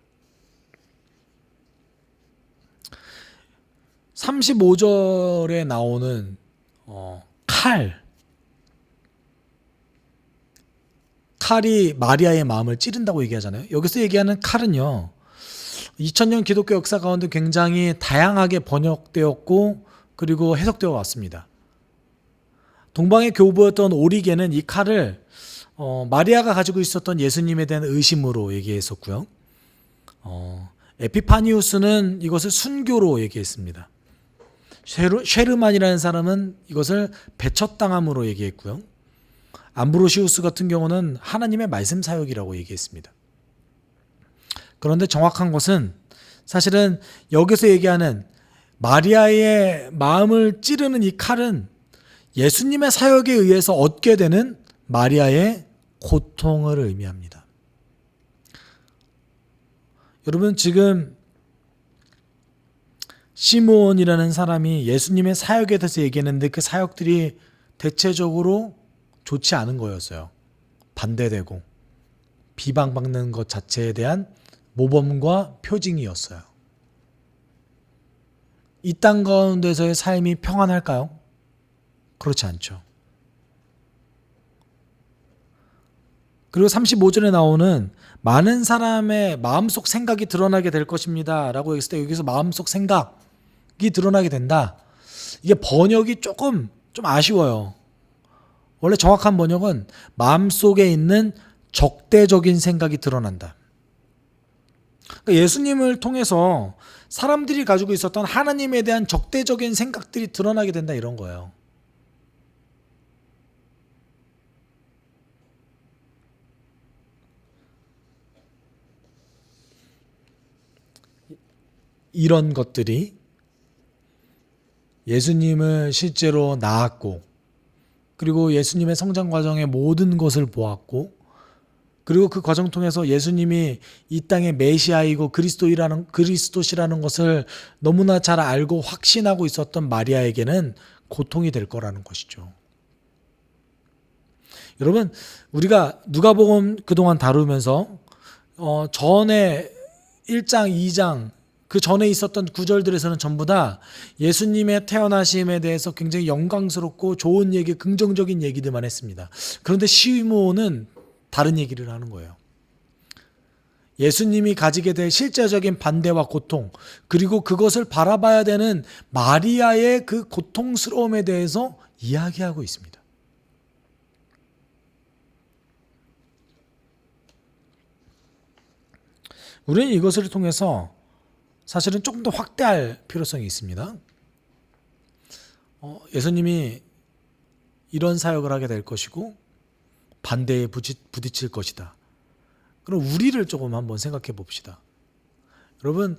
35절에 나오는 칼이 마리아의 마음을 찌른다고 얘기하잖아요. 여기서 얘기하는 칼은요. 2000년 기독교 역사 가운데 굉장히 다양하게 번역되었고 그리고 해석되어 왔습니다. 동방의 교부였던 오리게는 이 칼을 마리아가 가지고 있었던 예수님에 대한 의심으로 얘기했었고요. 에피파니우스는 이것을 순교로 얘기했습니다. 쉐르만이라는 사람은 이것을 배척당함으로 얘기했고요. 암브로시우스 같은 경우는 하나님의 말씀 사역이라고 얘기했습니다. 그런데 정확한 것은 사실은 여기서 얘기하는 마리아의 마음을 찌르는 이 칼은 예수님의 사역에 의해서 얻게 되는 마리아의 고통을 의미합니다. 여러분 지금 시므온이라는 사람이 예수님의 사역에 대해서 얘기했는데 그 사역들이 대체적으로 좋지 않은 거였어요. 반대되고 비방받는 것 자체에 대한 모범과 표징이었어요. 이 땅 가운데서의 삶이 평안할까요? 그렇지 않죠. 그리고 35절에 나오는 많은 사람의 마음속 생각이 드러나게 될 것입니다 라고 했을 때 여기서 마음속 생각이 드러나게 된다. 이게 번역이 조금 좀 아쉬워요. 원래 정확한 번역은 마음속에 있는 적대적인 생각이 드러난다. 그러니까 예수님을 통해서 사람들이 가지고 있었던 하나님에 대한 적대적인 생각들이 드러나게 된다 이런 거예요. 이런 것들이 예수님을 실제로 낳았고 그리고 예수님의 성장 과정의 모든 것을 보았고 그리고 그 과정 통해서 예수님이 이 땅의 메시아이고 그리스도시라는 것을 너무나 잘 알고 확신하고 있었던 마리아에게는 고통이 될 거라는 것이죠. 여러분, 우리가 누가복음 그동안 다루면서 전에 1장, 2장 그 전에 있었던 구절들에서는 전부 다 예수님의 태어나심에 대해서 굉장히 영광스럽고 좋은 얘기, 긍정적인 얘기들만 했습니다. 그런데 시므온은 다른 얘기를 하는 거예요. 예수님이 가지게 될 실제적인 반대와 고통, 그리고 그것을 바라봐야 되는 마리아의 그 고통스러움에 대해서 이야기하고 있습니다. 우리는 이것을 통해서 사실은 조금 더 확대할 필요성이 있습니다. 예수님이 이런 사역을 하게 될 것이고 반대에 부딪힐 것이다. 그럼 우리를 조금 한번 생각해 봅시다. 여러분,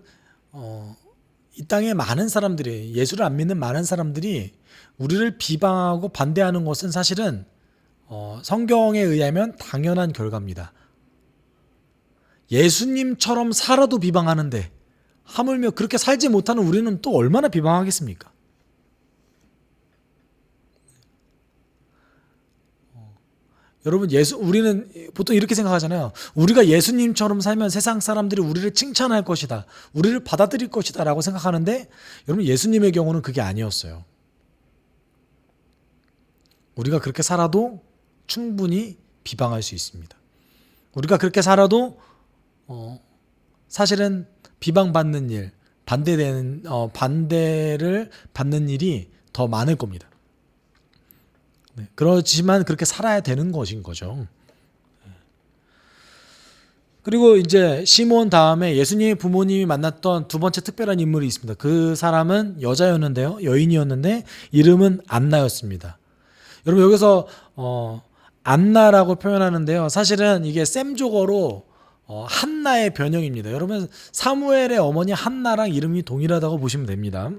이 땅에 많은 사람들이, 예수를 안 믿는 많은 사람들이 우리를 비방하고 반대하는 것은 사실은 성경에 의하면 당연한 결과입니다. 예수님처럼 살아도 비방하는데 하물며 그렇게 살지 못하는 우리는 또 얼마나 비방하겠습니까? 여러분, 우리는 보통 이렇게 생각하잖아요. 우리가 예수님처럼 살면 세상 사람들이 우리를 칭찬할 것이다, 우리를 받아들일 것이다 라고 생각하는데, 여러분, 예수님의 경우는 그게 아니었어요. 우리가 그렇게 살아도 충분히 비방할 수 있습니다. 우리가 그렇게 살아도 사실은 비방받는 일, 반대를 받는 일이 더 많을 겁니다. 네, 그렇지만 그렇게 살아야 되는 것인 거죠. 그리고 이제 시므온 다음에 예수님의 부모님이 만났던 두 번째 특별한 인물이 있습니다. 그 사람은 여자였는데요, 여인이었는데 이름은 안나였습니다. 여러분, 여기서 안나라고 표현하는데요, 사실은 이게 셈족어로 한나의 변형입니다. 여러분, 사무엘의 어머니 한나랑 이름이 동일하다고 보시면 됩니다.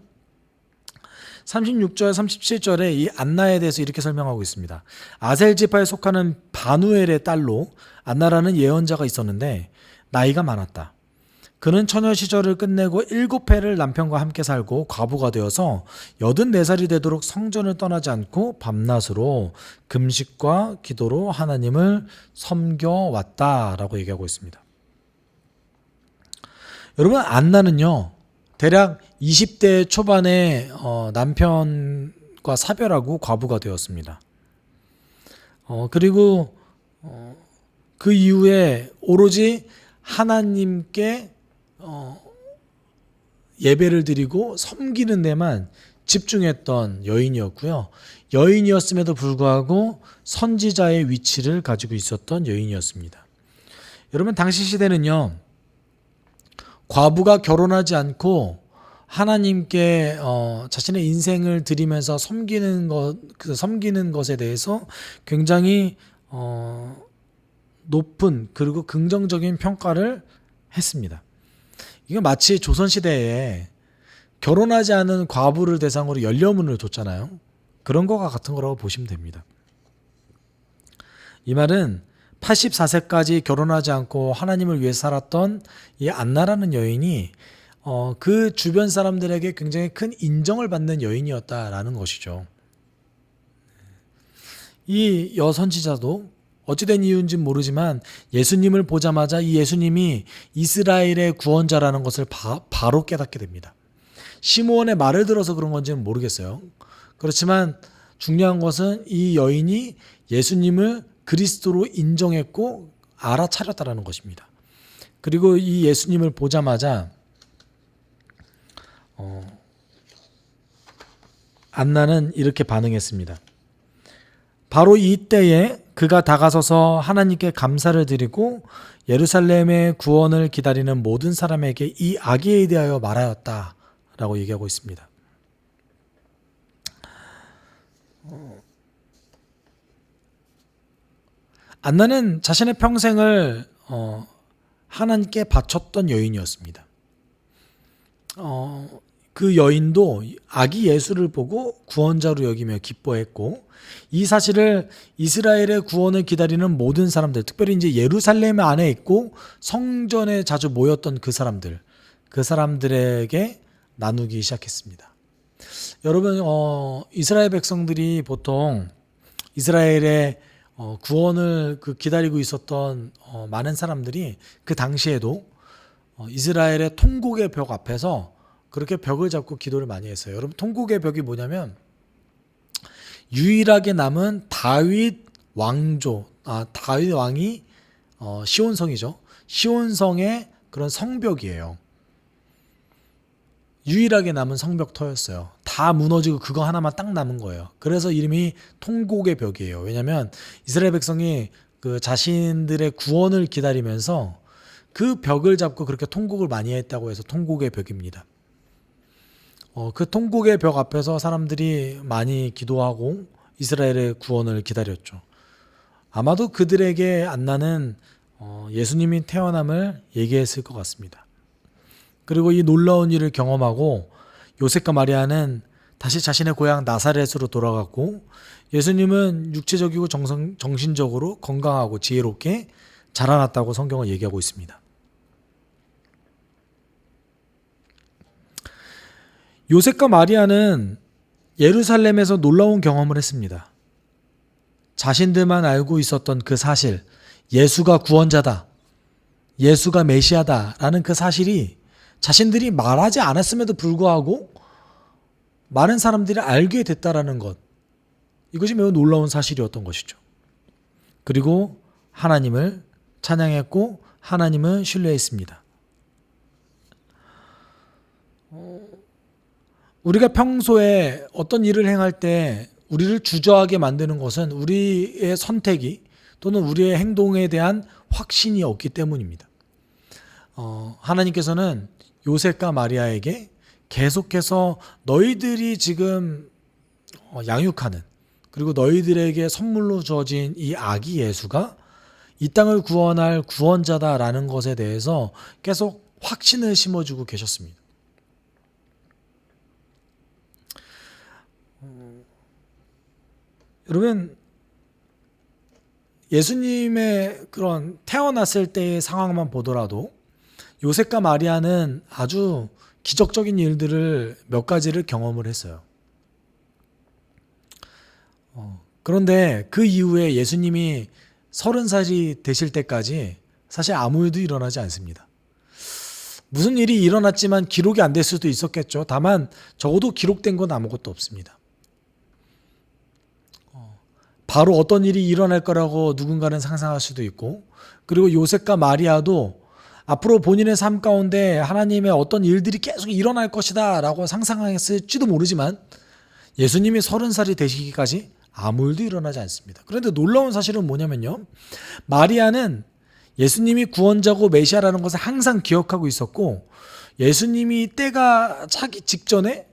36절, 37절에 이 안나에 대해서 이렇게 설명하고 있습니다. 아셀 지파에 속하는 바누엘의 딸로 안나라는 예언자가 있었는데 나이가 많았다. 그는 처녀 시절을 끝내고 7해를 남편과 함께 살고 과부가 되어서 84살이 되도록 성전을 떠나지 않고 밤낮으로 금식과 기도로 하나님을 섬겨왔다라고 얘기하고 있습니다. 여러분, 안나는요, 대략 20대 초반에 남편과 사별하고 과부가 되었습니다. 그리고 그 이후에 오로지 하나님께 예배를 드리고 섬기는 데만 집중했던 여인이었고요. 여인이었음에도 불구하고 선지자의 위치를 가지고 있었던 여인이었습니다. 여러분, 당시 시대는요, 과부가 결혼하지 않고 하나님께 자신의 인생을 드리면서 섬기는 것에 대해서 굉장히 높은 그리고 긍정적인 평가를 했습니다. 이거 마치 조선시대에 결혼하지 않은 과부를 대상으로 연료문을 줬잖아요. 그런 거와 같은 거라고 보시면 됩니다. 이 말은 84세까지 결혼하지 않고 하나님을 위해 살았던 이 안나라는 여인이 그 주변 사람들에게 굉장히 큰 인정을 받는 여인이었다라는 것이죠. 이 여선지자도 어찌된 이유인지는 모르지만 예수님을 보자마자 이 예수님이 이스라엘의 구원자라는 것을 바로 깨닫게 됩니다. 시므온의 말을 들어서 그런 건지는 모르겠어요. 그렇지만 중요한 것은 이 여인이 예수님을 그리스도로 인정했고 알아차렸다라는 것입니다. 그리고 이 예수님을 보자마자 안나는 이렇게 반응했습니다. 바로 이때에 그가 다가서서 하나님께 감사를 드리고 예루살렘의 구원을 기다리는 모든 사람에게 이 아기에 대하여 말하였다라고 얘기하고 있습니다. 안나는 자신의 평생을 하나님께 바쳤던 여인이었습니다. 그 여인도 아기 예수를 보고 구원자로 여기며 기뻐했고, 이 사실을 이스라엘의 구원을 기다리는 모든 사람들, 특별히 이제 예루살렘 안에 있고 성전에 자주 모였던 그 사람들에게 나누기 시작했습니다. 여러분, 이스라엘 백성들이 보통 이스라엘의 구원을 기다리고 있었던 많은 사람들이 그 당시에도 이스라엘의 통곡의 벽 앞에서 그렇게 벽을 잡고 기도를 많이 했어요. 여러분, 통곡의 벽이 뭐냐면 유일하게 남은 다윗 왕이 시온성이죠. 시온성의 그런 성벽이에요. 유일하게 남은 성벽터였어요. 다 무너지고 그거 하나만 딱 남은 거예요. 그래서 이름이 통곡의 벽이에요. 왜냐하면 이스라엘 백성이 그 자신들의 구원을 기다리면서 그 벽을 잡고 그렇게 통곡을 많이 했다고 해서 통곡의 벽입니다. 그 통곡의 벽 앞에서 사람들이 많이 기도하고 이스라엘의 구원을 기다렸죠. 아마도 그들에게 안나는 예수님이 태어남을 얘기했을 것 같습니다. 그리고 이 놀라운 일을 경험하고 요셉과 마리아는 다시 자신의 고향 나사렛으로 돌아갔고, 예수님은 육체적이고 정신적으로 건강하고 지혜롭게 자라났다고 성경은 얘기하고 있습니다. 요셉과 마리아는 예루살렘에서 놀라운 경험을 했습니다. 자신들만 알고 있었던 그 사실, 예수가 구원자다, 예수가 메시아다라는 그 사실이 자신들이 말하지 않았음에도 불구하고 많은 사람들이 알게 됐다라는 것, 이것이 매우 놀라운 사실이었던 것이죠. 그리고 하나님을 찬양했고 하나님을 신뢰했습니다. 우리가 평소에 어떤 일을 행할 때 우리를 주저하게 만드는 것은 우리의 선택이 또는 우리의 행동에 대한 확신이 없기 때문입니다. 하나님께서는 요셉과 마리아에게 계속해서 너희들이 지금 양육하는, 그리고 너희들에게 선물로 주어진 이 아기 예수가 이 땅을 구원할 구원자다라는 것에 대해서 계속 확신을 심어주고 계셨습니다. 여러분, 예수님의 그런 태어났을 때의 상황만 보더라도 요셉과 마리아는 아주 기적적인 일들을 몇 가지를 경험을 했어요. 그런데 그 이후에 예수님이 30살이 되실 때까지 사실 아무 일도 일어나지 않습니다. 무슨 일이 일어났지만 기록이 안 될 수도 있었겠죠. 다만 적어도 기록된 건 아무것도 없습니다. 바로 어떤 일이 일어날 거라고 누군가는 상상할 수도 있고, 그리고 요셉과 마리아도 앞으로 본인의 삶 가운데 하나님의 어떤 일들이 계속 일어날 것이다 라고 상상했을지도 모르지만 예수님이 30살이 되시기까지 아무 일도 일어나지 않습니다. 그런데 놀라운 사실은 뭐냐면요, 마리아는 예수님이 구원자고 메시아라는 것을 항상 기억하고 있었고, 예수님이 때가 차기 직전에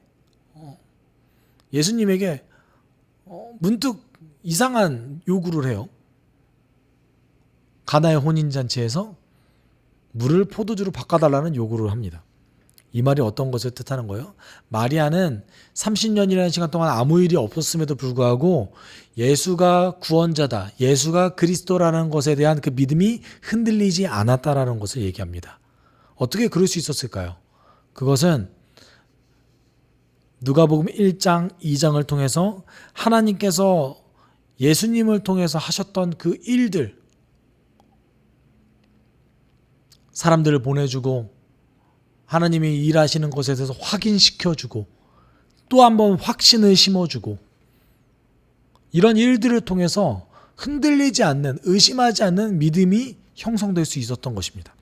예수님에게 문득 이상한 요구를 해요. 가나의 혼인잔치에서 물을 포도주로 바꿔달라는 요구를 합니다. 이 말이 어떤 것을 뜻하는 거예요? 마리아는 30년이라는 시간 동안 아무 일이 없었음에도 불구하고 예수가 구원자다, 예수가 그리스도라는 것에 대한 그 믿음이 흔들리지 않았다라는 것을 얘기합니다. 어떻게 그럴 수 있었을까요? 그것은 누가복음 1장, 2장을 통해서 하나님께서 예수님을 통해서 하셨던 그 일들, 사람들을 보내주고 하나님이 일하시는 것에 대해서 확인시켜주고 또 한 번 확신을 심어주고 이런 일들을 통해서 흔들리지 않는, 의심하지 않는 믿음이 형성될 수 있었던 것입니다.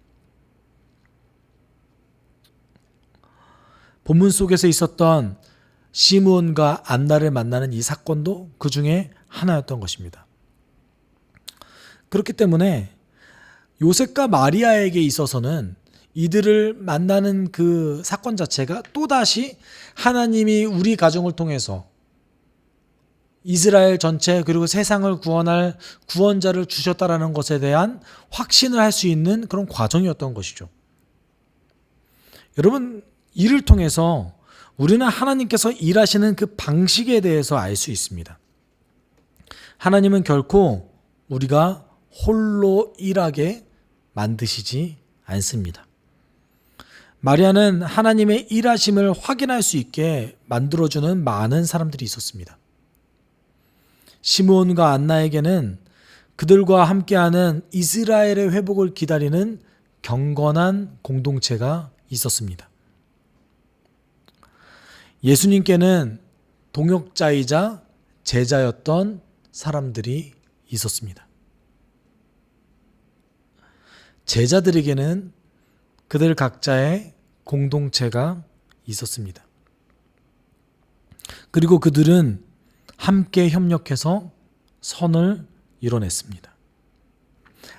본문 속에서 있었던 시므온과 안나를 만나는 이 사건도 그 중에 하나였던 것입니다. 그렇기 때문에 요셉과 마리아에게 있어서는 이들을 만나는 그 사건 자체가 또다시 하나님이 우리 가정을 통해서 이스라엘 전체 그리고 세상을 구원할 구원자를 주셨다라는 것에 대한 확신을 할 수 있는 그런 과정이었던 것이죠. 여러분, 이를 통해서 우리는 하나님께서 일하시는 그 방식에 대해서 알 수 있습니다. 하나님은 결코 우리가 홀로 일하게 만드시지 않습니다. 마리아는 하나님의 일하심을 확인할 수 있게 만들어주는 많은 사람들이 있었습니다. 시므온과 안나에게는 그들과 함께하는 이스라엘의 회복을 기다리는 경건한 공동체가 있었습니다. 예수님께는 동역자이자 제자였던 사람들이 있었습니다. 제자들에게는 그들 각자의 공동체가 있었습니다. 그리고 그들은 함께 협력해서 선을 이뤄냈습니다.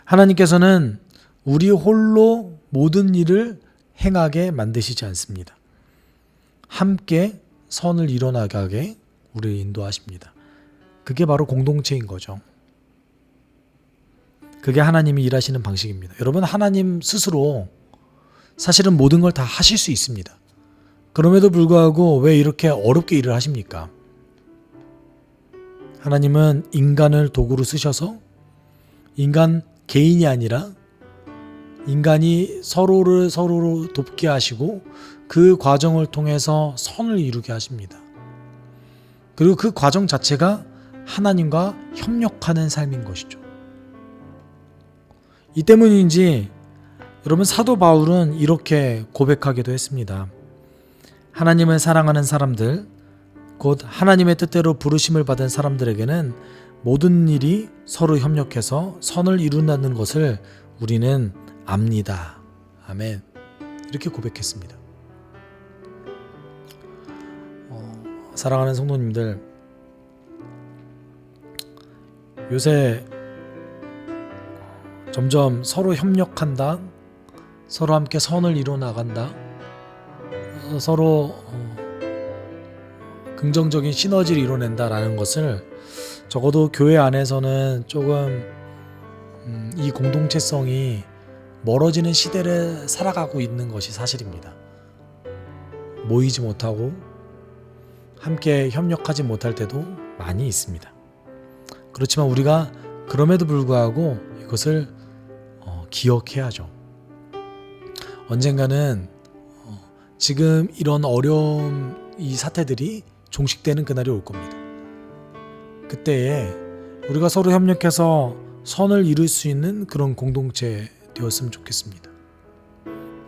하나님께서는 우리 홀로 모든 일을 행하게 만드시지 않습니다. 함께 선을 이뤄나가게 우리를 인도하십니다. 그게 바로 공동체인 거죠. 그게 하나님이 일하시는 방식입니다. 여러분, 하나님 스스로 사실은 모든 걸 다 하실 수 있습니다. 그럼에도 불구하고 왜 이렇게 어렵게 일을 하십니까? 하나님은 인간을 도구로 쓰셔서 인간 개인이 아니라 인간이 서로를 돕게 하시고 그 과정을 통해서 선을 이루게 하십니다. 그리고 그 과정 자체가 하나님과 협력하는 삶인 것이죠. 이 때문인지 여러분, 사도 바울은 이렇게 고백하기도 했습니다. 하나님을 사랑하는 사람들, 곧 하나님의 뜻대로 부르심을 받은 사람들에게는 모든 일이 서로 협력해서 선을 이룬다는 것을 우리는 압니다. 아멘. 이렇게 고백했습니다. 사랑하는 성도님들, 요새 점점 서로 협력한다, 서로 함께 선을 이뤄 나간다, 서로 긍정적인 시너지를 이뤄낸다라는 것을 적어도 교회 안에서는 조금 이 공동체성이 멀어지는 시대를 살아가고 있는 것이 사실입니다. 모이지 못하고 함께 협력하지 못할 때도 많이 있습니다. 그렇지만 우리가 그럼에도 불구하고 이것을 기억해야죠. 언젠가는 지금 이런 어려움, 이 사태들이 종식되는 그날이 올 겁니다. 그때에 우리가 서로 협력해서 선을 이룰 수 있는 그런 공동체 되었으면 좋겠습니다.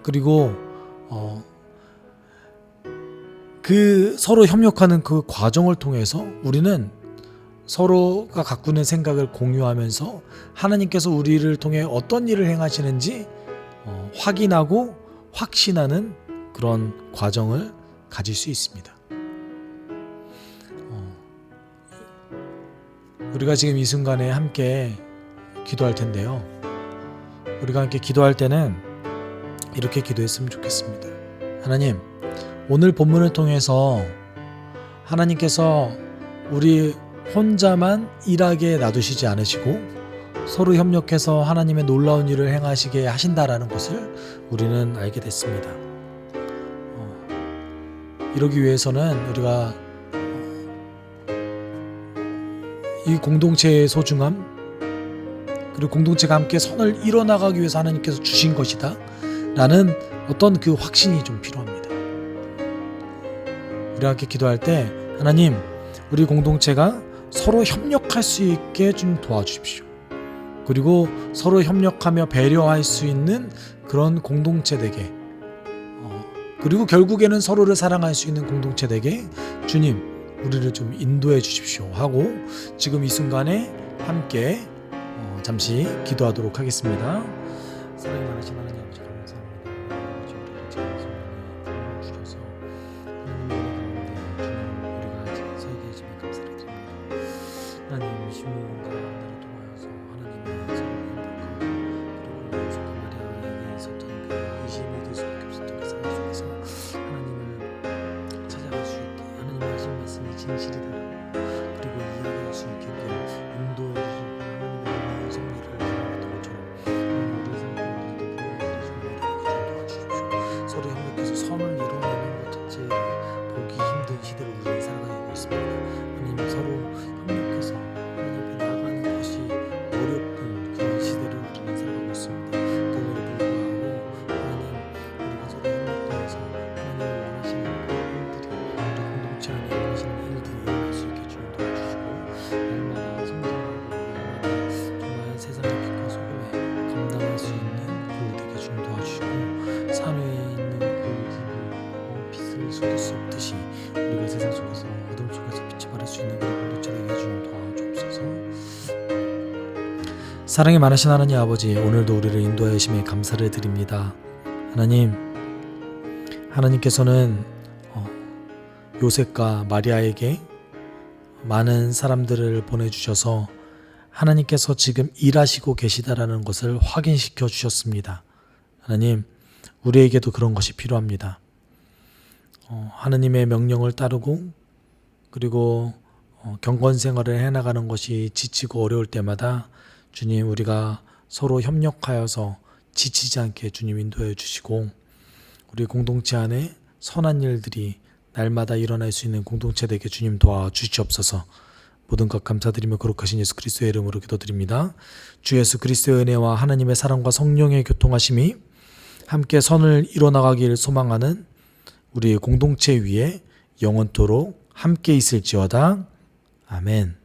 그리고 그 서로 협력하는 그 과정을 통해서 우리는 서로가 갖고 있는 생각을 공유하면서 하나님께서 우리를 통해 어떤 일을 행하시는지 확인하고 확신하는 그런 과정을 가질 수 있습니다. 우리가 지금 이 순간에 함께 기도할 텐데요. 우리가 함께 기도할 때는 이렇게 기도했으면 좋겠습니다. 하나님, 오늘 본문을 통해서 하나님께서 우리 혼자만 일하게 놔두시지 않으시고 서로 협력해서 하나님의 놀라운 일을 행하시게 하신다라는 것을 우리는 알게 됐습니다. 이러기 위해서는 우리가 이 공동체의 소중함, 그리고 공동체가 함께 선을 이뤄나가기 위해서 하나님께서 주신 것이다 라는 어떤 그 확신이 좀 필요합니다. 우리가 함께 기도할 때 하나님, 우리 공동체가 서로 협력할 수 있게 좀 도와주십시오. 그리고 서로 협력하며 배려할 수 있는 그런 공동체 되게 그리고 결국에는 서로를 사랑할 수 있는 공동체 되게 주님 우리를 좀 인도해 주십시오 하고 지금 이 순간에 함께 잠시 기도하도록 하겠습니다. 사랑이 많으신 하나님 아버지 감사합니다. 아버지 우리를 지금 이 순간에 부르셔서 하나님의 은혜 가운데 주님 우리가 서 계심에 감사를 드립니다. 하나님 시므온과 나를 통하여서 하나님의 서로의 행복과 그리고 요셉과 마리아에게 있었던 그 의심이 될 수밖에 없었던 그 상황 속에서 하나님을 찾아갈 수 있게 하나님의 하신 말씀이 진실이다 그리고 이야기할 수 있게끔 인도해 주시고 하나님의 섭리를 기다렸던 것처럼 우리의 삶 가운데도 도와주십시오. 서로 협력해서 선을 이뤄내는 것 자체에 보기 힘든 시대를 우리는 살아가고 있습니다. 하나님 서로 협력해서 하나님 앞에 나아가는 것이 어렵은 그런 시대를 우리는 살아가고 있습니다. 그럼에도 불구하고 하나님 우리가 서로 협력하여서 하나님을 원하시는 일들이 우리 공동체 안에 원하시는 일들이 일어날 수 있게 주님 도와주시고 날마다 성장하고 날마다 정말 세상의 빛과 소금에 감당할 수 있는 그 되게 주님 도와주시고 산 위에 있는 그 길을 빛을 쏟을 수 없듯이 우리가 세상 속에서 어둠 속에서 빛이 발할 수 있는 그런 공동체 되게 주님 도와주옵소서. 사랑이 많으신 하나님 아버지 오늘도 우리를 인도하여 주심에 감사를 드립니다. 하나님께서는 요셉과 마리아에게 많은 사람들을 보내주셔서 하나님께서 지금 일하시고 계시다라는 것을 확인시켜 주셨습니다. 하나님 우리에게도 그런 것이 필요합니다. 하나님의 명령을 따르고 그리고 경건 생활을 해나가는 것이 지치고 어려울 때마다 주님 우리가 서로 협력하여서 지치지 않게 주님 인도해 주시고 우리 공동체 안에 선한 일들이 날마다 일어날 수 있는 공동체 되게 주님 도와주시옵소서. 모든 것 감사드리며 거룩하신 예수 그리스도의 이름으로 기도드립니다. 주 예수 그리스도의 은혜와 하나님의 사랑과 성령의 교통하심이 함께 선을 이뤄나가기를 소망하는 우리의 공동체 위에 영원토록 함께 있을지어다. 아멘.